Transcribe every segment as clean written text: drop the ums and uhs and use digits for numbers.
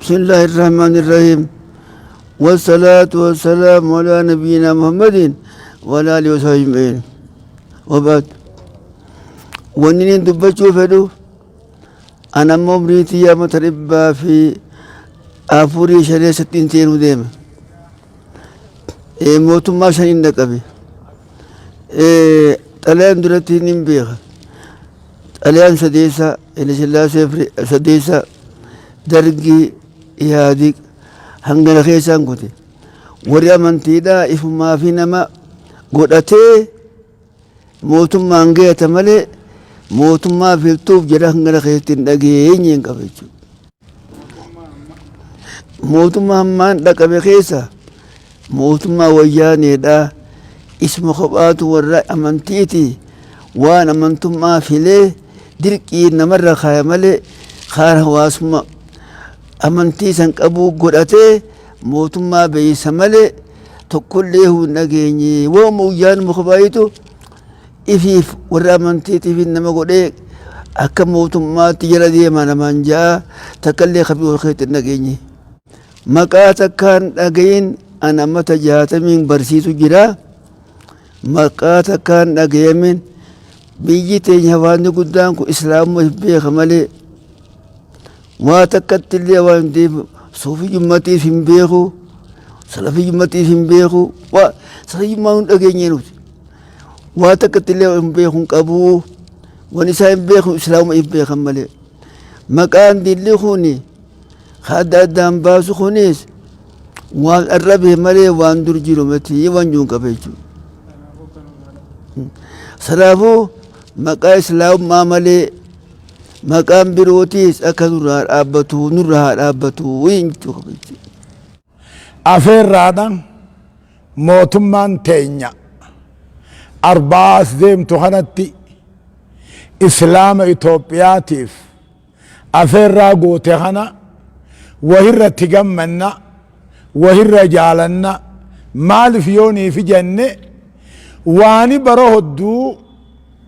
بسم الله الرحمن الرحيم والصلاة والسلام على نبينا محمد وعلى آله وصحبه أجمعين وبعد ونين دبچو فدو أنا ممريتي يا متربى في أفوري شريعة ستين تيرو ديم موتو ما شنين نقبي طلعن درتي نمبيخ طلعن سديسة إلى شلا سفر سديسة درجي إياديك هنگنا خيسان قوتي وريا من تيدا إفما في نما قدتي موتو ما انجي تملي موتو ما في الطوب جرا هنگنا خيسان دقيين ينقبيجو موتو ما همان دقبي خيسا موتو ما وياني دا اسم خبات ورا أمنتيتي وانا أمنتم ما في ليه دركي نمر خايملي خار واسما أمنتي سنك أبو قرأتي موتما بيسملي تقول له نجيني وموجان مخبايتو إفيف ورا أمنتي في النما قريك أكم موتما تجرى دي ما نمانجا تكلي خبير خيط نجيني مكاتا كان نجين أنا متجات من برسيتو جرا مكاتا كان نجين من بيجي هواني قدامكو إسلام وحبي خمالي ما تكتل لي وان دي صوفي جمتي في مبيخو سلفي جمتي في مبيخو وصحي ما نتاقيني نوتي واتكتل لي وان بيخو كابو ونساء مبيخو إسلام وحبي خمالي مكان دي اللي خوني خادا دام باسو خونيس وان الربه مالي وان درجيرو متي وان جون كبيجو سلافو مكا إسلام ما مالي مقام بروتيس أكا نرها أبتو وين تخبيتي أفير رادان موتمان تينيا أرباس ديم تخنتي إسلام إثيوبياتيف أفير راقو تخنا وهر تقمنا وهر جالنا مال فيوني في جنة واني بروه الدو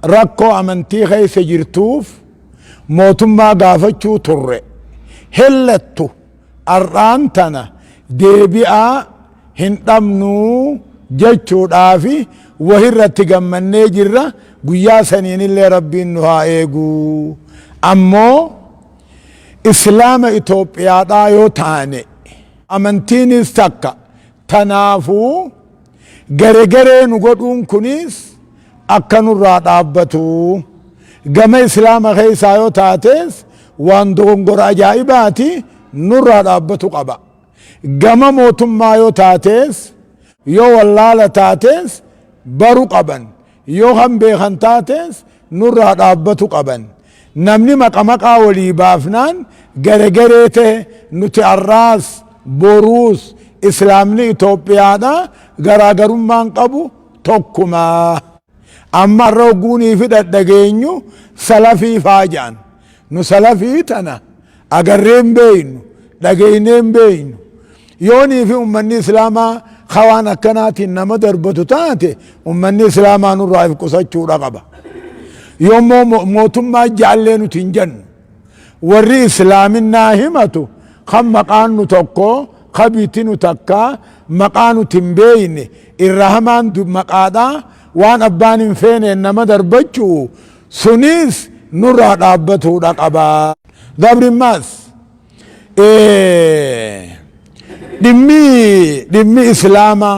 ركو أمنتي خيس جرتوف موتما غافتشو تره هلتو أرانتنا ديبئا هندمنو جيشو دافي وهرة غمان نجرة قيا سنين اللي ربي نها ايقو أمو إسلام إثيوبيا دايو تاني أمنتين استكا تنافو غرغره نقودون كنيس أكنو راد أبتو gama islaama keessaa yoo taates waan dogongora ajaa'ibaati nurraa dhaabbatu qaba gama mootummaa yoo taates yoo wallaala taates baru qaban yoo han beekan taates nurraa dhaabbatu qaban namni maqaa walii baafnaan gargaree ta'e nuti arraas boruus islaamni Itoophiyaadha garaagarummaan qabu tokkumaa أما الرجوني في الدجينيو سلفي فاجان نو سلفي تنا أجرين بينو دجينين بينو يوني في أمني إسلاما خوانا كنات إنما دربتو تاتي أمني إسلاما نرايف قصة رقبة يوم موتم ما جعلنو تنجن وري إسلام الناهمتو خم مقانو تكو خبيتنو تكا مقانو تنبين الرحمن دو مقادا وان أبان فين إنما دربجو سنيس نرى رابطه رقبا دبر الناس دمي إسلاما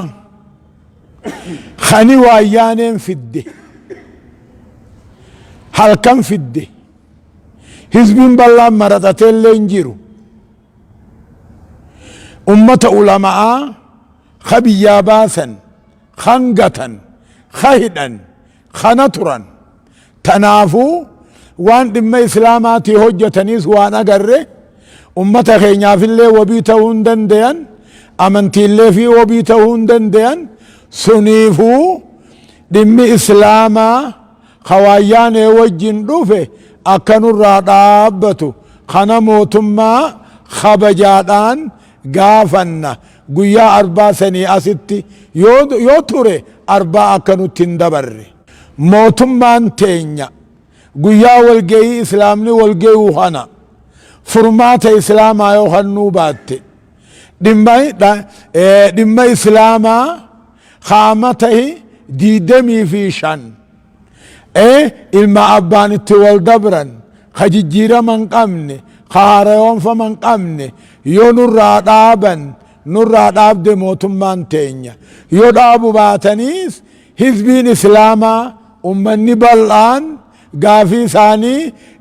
خاني وايانين في الدي هل كم في الدي حزبين بالله مرضتين لنجيرو أمة علماء خبيا باسا خنقة خهدا خنطرا تنافو وان دم إسلاماتي هجة نيس وانا قره أمة خينيا في اللي وبيتهون دنديان أمنتي اللي في وبيتهون دنديان سنيفو دم إسلاما خوايان وجين روفه أكنو رادابتو خنموتما خبجادان غافنا قويا أربع سني أستي يو توري أربع أكنو تندبر موتمان تينيا قويا والجي إسلامني والجي وحنا فرمات إسلاما يوخنو بات دم إسلاما خامته ديدمي في شان إلما أبان التوال دبرا خججير من قمني خاريون فمن قمني يو نرى دابا نرى داب دي موتمان تينيا يو دابو باتنيس حزبين إسلاما أمني بلان غافي ثاني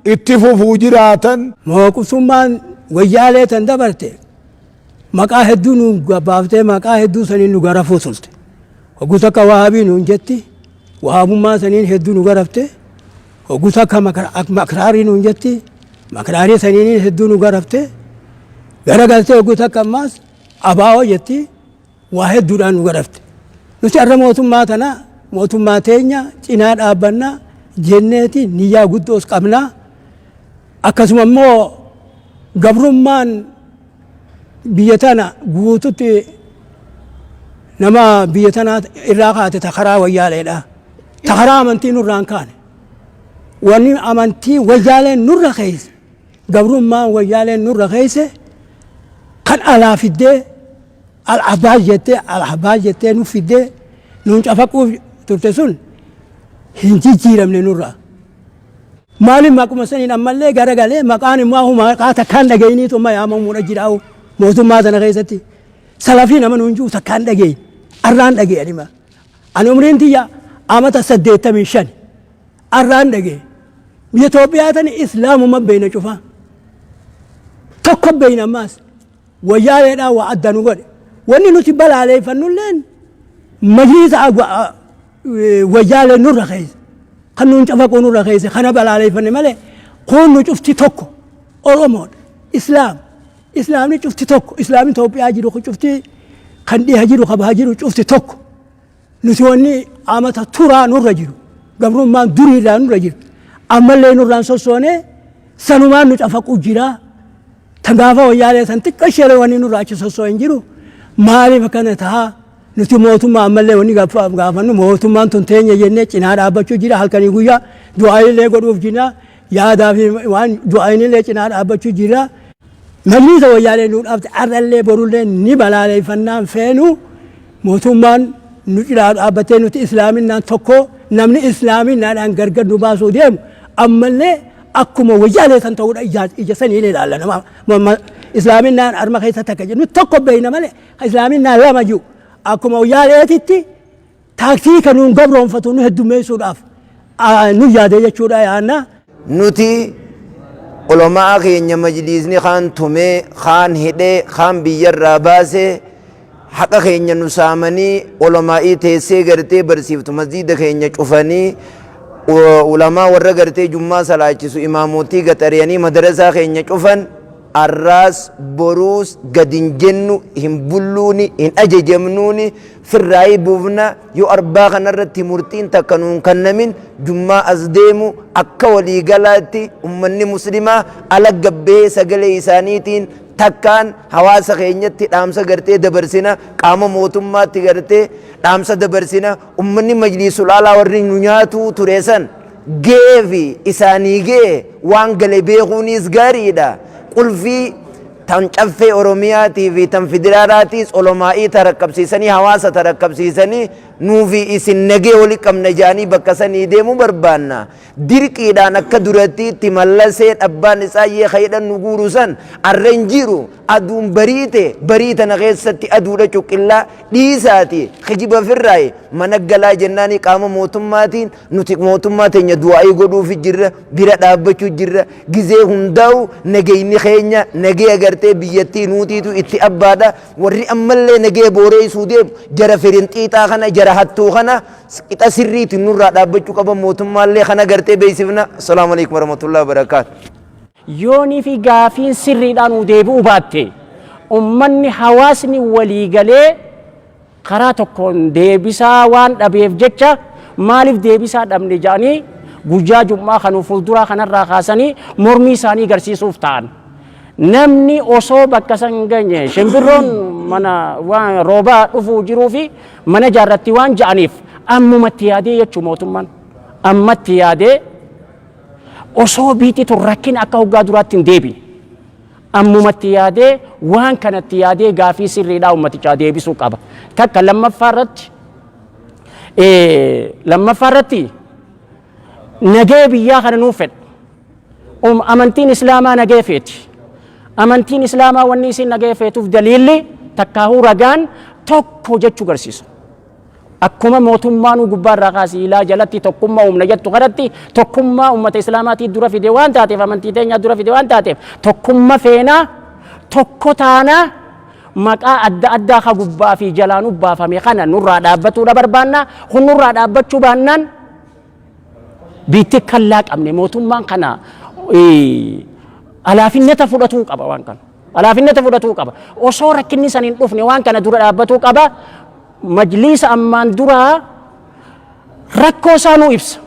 اتفو فوجراتا موقف ثمان ويالي تندبرتي مقا هدو نو بافتي مقا هدو سنين نو غرفو سلطي وقوتا كوابي نو انجتي وهابو ما سنين هدو نو غرفتي وقوتا كمكراري نو انجتي مكراري سنين هدو نو غرفتي غرقلتي وقوتا كماس أباو جتي واحد دوران نو غرفتي نسي موتم ما تنا موتم ما تينيا چناد آبنا جنتي نيا قدوس قبنا أكسم مو قبرمان بيتنا قوتتي نما بيتنا إراقات تخرا ويالي لا تخرا أمنتي نوران كان واني أمنتي ويالي نور خيس قبرمان ويالي نور خيس كان على في الدي العباج جتي نو في الدي نونج أفكو ترتسون هنجي جيرا من نورا مالي ماكو مسنين أما اللي غرقالي مكاني ما هو مكاتا كان دقيني ثم يامون منجراو موتو ما دنا غيستي سلافين أما نونجو تكان دقين أران دقين أنما أنا أمرين تيا آمتا سديتا من شان أران دقين يتوبياتني إسلام ما بين شوفا تكب بين الناس ويالي لا وعدنو قد واني نتبال عليه فنولين مجلس ويالي نور خيز خنون شفاكو نور خيز خنا بال عليه فنمالي قول نشوفتي توكو أولمون إسلام شفتي توكو إسلام توبي هاجرو شفتي خندي هاجرو خب هاجرو شفتي توكو نسواني آمتا تورا نور رجلو قبرون ما دوري لا نور رجل أما اللي نور ران سوسوني سنومان نشفاكو جيرا تنغافا ويالي سنتكشير واني نور راچ سوسوين جيرو مالي فكانتها nuti mootummaa ammallee wanni gaafannu mootummaan tun teenya jennee cinaa dhaabbachuu jira halkanii guyyaa du'aayilee godhuuf jira yaadaa fi waan du'aayinillee cinaa dhaabbachuu jira majlisa wayyaalee nu dhaabte arrallee borullee ni balaaleeffannaan feenu mootummaan nu cinaa dhaabbatee nuti islaaminaan tokko namni islaaminaadhaan gargar nu baasuu deemu ammallee akkuma wayyaalee san ta'uudha ija sanii ilaalla nama islaaminaan arma keessa takka jedhu tokko beeyna malee islaaminaan lama jiru akkuma wayyaalee taaksii kanuun gabroonfatu nu heddummeessuudhaaf nu yaadee jechuudha yaanna nuti ulamaa keenya majlisni kaan tumee kaan hidhee kaan biyyarraa baasee haqa keenya nu saamanii ulamaa'ii teessee gartee barsiiftu masjiida keenya cufanii ulamaa warra gartee jummaa salaachisu imaamotii gaxariyanii madarasaa keenya cufan arraas boruus gadin jennu hin bulluuni hin ajajamnuuni firraayi buufna yoo arbaa kanarratti murtiin takka nuun kannamin jummaa as deemu akka walii galaatti ummanni muslimaa ala gabbee sagalee isaaniitiin takkaan hawaasa keenyatti dhaamsa gartee dabarsina qaama mootummaatti gartee dhaamsa dabarsina ummanni majlisul alaa warri nu nyaatu tureessan geefi isaanii gee waan gale beekuunis gaariidha qulfii tan caffee oromiyaatii fi tan federaalaatiis olomaa'ii tarakkabsiisanii hawaasa tarakkabsiisanii nuufi isin nagee wali qabna jaanii bakka sanii deemuu barbaanna dirqiidhaan akka duratti itti mallasee dhabbaan isaa yee kaydhan nu guuru san arren jiru aduun barii tana keessatti aduudha cuqqillaa dhiisaati kijiba firraayi mana galaa jennaanii qaama mootummaatiin nuti mootummaa teenya du'aa'ii godhuufi jirra bira dhaabbachuu jirra gizee hundaa'u nageyni keenya nagee agartee biyyattii nuutiitu itti abbaadha warri ammallee nagee booreessuu deemu jara firinxiixaa kana jara hattuu kana qixa sirriitti nurraa dhaabbachuu qaban mootummaallee kana gartee beeksifna. Assalaamu alaikum warahmatullahi wabarakaatu. yoonii fi gaafiin sirriidhaan deebi'uu baatte ummanni hawaasni walii galee karaa tokkoon deebisaa waan dhabeef jecha maaliif deebisaa dhabne jedhanii guyyaa jummaa kanuu fuulduraa kanarraa kaasanii mormii isaanii garsiisuuf ta'an. namni osoo bakka san ganye shimbirroon mana waan roobaa dhufuu jiruu fi mana jaarratti waan ja'aniif ammumatti yaadee jechuu mootummaan ammatti yaadee osoo biitii tun rakkin akka hoggaa duraatti hin deebine ammumatti yaadee waan kanatti yaadee gaafii sirriidhaa ummatichaa deebisuu qaba. Takka lammaffaarratti nagee biyyaa kana nuuf fedha. Amantiin Islaamaa nagee feeti. Amantiin Islaamaa wanni isin nagee feetuuf daliilli takkaahuu ragaan tokko jechuu garsiisa. Akkuma mootummaan gubbaarraa kaasee ilaa jalatti tokkummaa humna jettu kanatti tokkummaa ummata Islaamaatii dura fide waan taateef amantii teenyaa dura fide waan taateef tokkummaa feenaa tokko taanaa maqaa adda addaa ka gubbaa fi jalaanuu baafame kana nurraa dhaabbatuudha barbaanna. Kun nurraa dhaabbachuu baannaan biitti kallaa qabne mootummaan kana alaafinnata fudhatuu qaba waan kana. Alaafinnata fudhatuu qaba. Osoo rakkinni saniin dhufne waan kana dura dhaabbatuu qaba. Majlisa ammaan duraa rakkoo isaa nuu ibsa.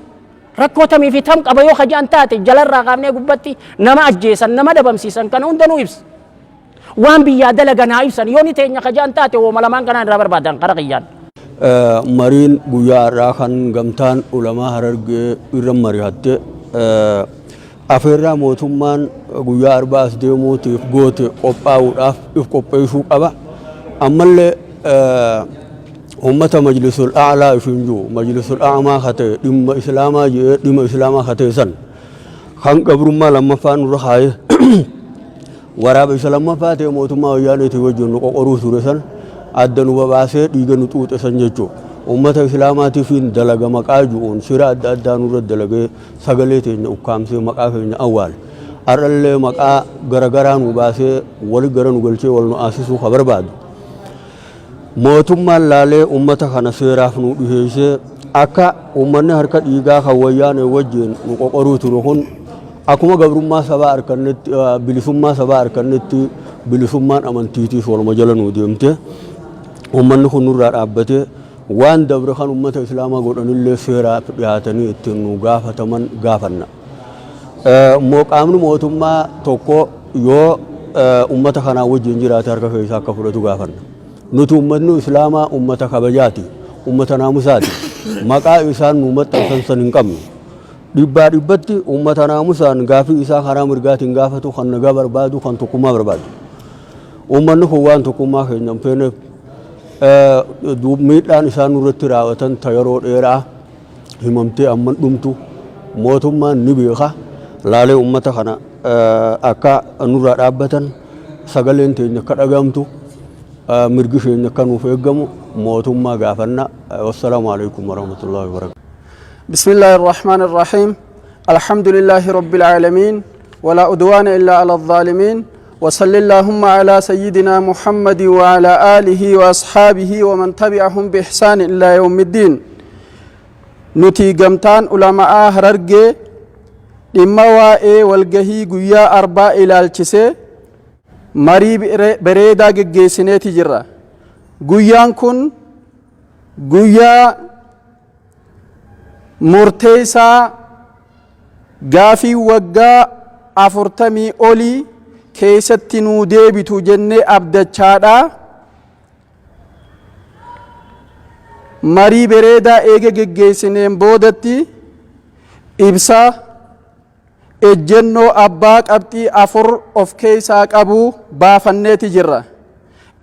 Rakkoo tamii fi tam qaba yoo hajaan taate jalarraa qaamnee gubbatti nama ajjeesan nama dhabamsiisan kana hunda nuu ibsa. Waan biyyaa dalaganaa ibsan yoo ni teenya hajaan taate woo malamaan kanaan irraa barbaadan qara qiyyaan. Mariin guyyaa irraa kan gamtaan ulamaa Harargee irra mari'atte afeerraa mootummaan guyyaa arbaas deemuutiif goote qophaa'uudhaaf if qopheessuu qaba. Ammallee ummata majlisul a'laa ifin jiru majlisul a'maa kate dhimma islaamaa jee dhimma islaamaa kate san kan qabrummaa lammaffaan nurra kaaye waraaba isa lammaffaa ta'e mootummaa wayyaaneetii wajjin nu qoqoruu ture san adda nu babaasee dhiiga nu xuuxe san jechuu ummata islaamaatiifin dalaga maqaa ju'uun sira adda addaa nurra dalagee sagalee teenya ukkaamsee maqaa keenya awwaal arallee maqaa garagaraa nu baasee wali gara nu galchee wal nu aasisuu ka barbaadu. Mootummaan laalee ummata kana seeraaf nu dhiheessee akka ummanni harka dhiigaa kan wayyaanee wajjin nu qoqoruu ture kun akkuma gabrummaa sabaa harkannetti bilisummaa sabaa harkannetti bilisummaan amantiitiif waluma jala nu deemte ummanni kun nurraa dhaabbatee waan dabre kan ummata islaamaa godhanillee seeraaf dhiyaatanii ittiin nu gaafataman gaafanna. Qaamni mootummaa tokko yoo ummata kanaa wajjin jiraate harka keessaa akka fudhatu gaafanna. Nuti ummanni islaamaa ummata kabajaati, ummata naamusaati. Maqaa isaan nu maxxansan san hin qabnu. Dhibbaa dhibbatti ummata naamusaan gaafii isaa karaa mirgaatiin gaafatu kan nagaa barbaadu kan tokkummaa barbaadu. Ummanni kun waan tokkummaa keenya hin feeneef miidhaan isaan nurratti raawwatan ta yeroo dheeraa himamtee amman dhumtu mootummaan ni beeka laalee ummata kana akka nurraa dhaabbatan sagaleen teenya akka dhagamtu mirgi keenya akka nuuf eeggamu mootummaa gaafanna. Wassalaamu alaikum warahmatullahi wabarakatuh. بسم الله الرحمن الرحيم الحمد لله رب العالمين ولا عدوان إلا على الظالمين وصلى اللهم على سيدنا محمد وعلى آله وأصحابه ومن تبعهم بإحسان إلى يوم الدين. نتي قمتان علماء هررجي لما وائي والجهي قيا أربع إلى الجسي مري بريدا جيسيني تجرى قيان كن قيا مرتيسا غافي وقا أفرتمي أولي كيستي نودي بتو جنة أبدا چادا مري بريدا ايجا جيسينين بودتي إبسا ejjennoo abbaa qabxii afur of keessaa qabu baafanneeti jirra.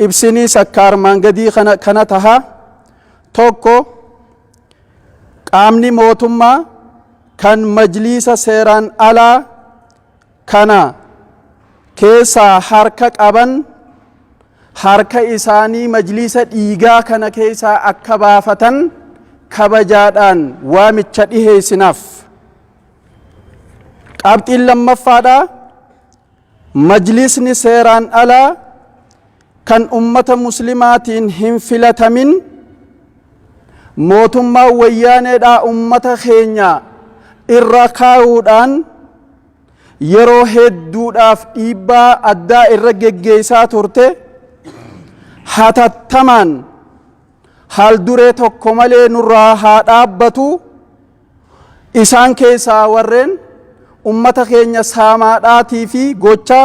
Ibsinii sakkaarmaan gadii kana taha tokko qaamni mootummaa kan majliisa seeraan alaa kana keessaa harka qaban harka isaanii majliisa dhiigaa kana keessaa akka baafatan kabajaadhaan waamicha dhiheessinaaf. Qabxiin lammaffaadha majlisni seeraan alaa kan ummata muslimaatiin hin filatamin mootummaa wayyaaneedhaa ummata keenya irra kaa'uudhaan yeroo hedduudhaaf dhiibbaa addaa irra geggeessaa turte hatattamaan haal duree tokko malee nurraa haa dhaabbatu. Isaan keessaa warreen ummata keenya saamaadhaatii fi gocha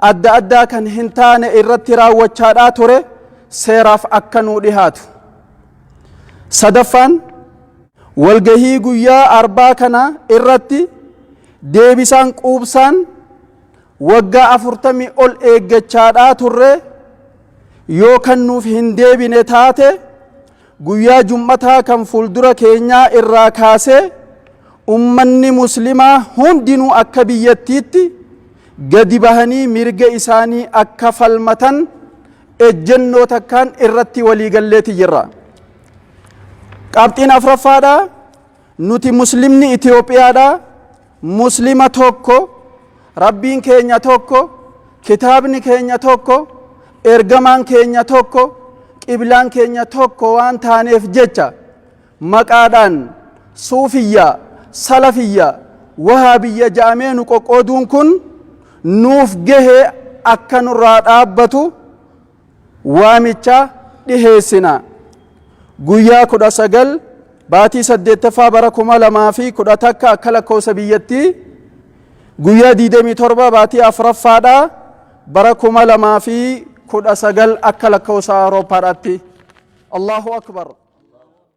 adda addaa kan hin taane irratti raawwachaadhaa ture seeraaf akka nuu dhihaatu. Sadaffaan walgahii guyyaa arbaa kana irratti deebisaan quubsaan waggaa 40 ol eeggachaadhaa turre yoo kan nuuf hin deebine taate guyyaa jum'ataa kan fuuldura keenyaa irraa kaasee ummanni muslimaa hundinuu akka biyyattiitti gadi bahanii mirga isaanii akka falmatan ejjennoo takkaan irratti waliigalleeti jirra. Qabxiin afuraffaadha. Nuti muslimni Itoophiyaadha. Muslima tokko, rabbiin keenya tokko, kitaabni keenya tokko, ergamaan keenya tokko, qiblaan keenya tokko waan taaneef jecha maqaadhaan suufiyyaa, salafiyyaa, wahaabiyya jedhamee nu qoqqooduun kun nuuf gahee akka nurraa dhaabbatu waamicha dhiheessina. Guyyaa 19 baatii 8ffaa bara 2011 akka lakkoofsa biyyattii, guyyaa 27 baatii 4ffaadha bara 2019 akka lakkoofsa Awurooppaadhaatti. Allahu akbar.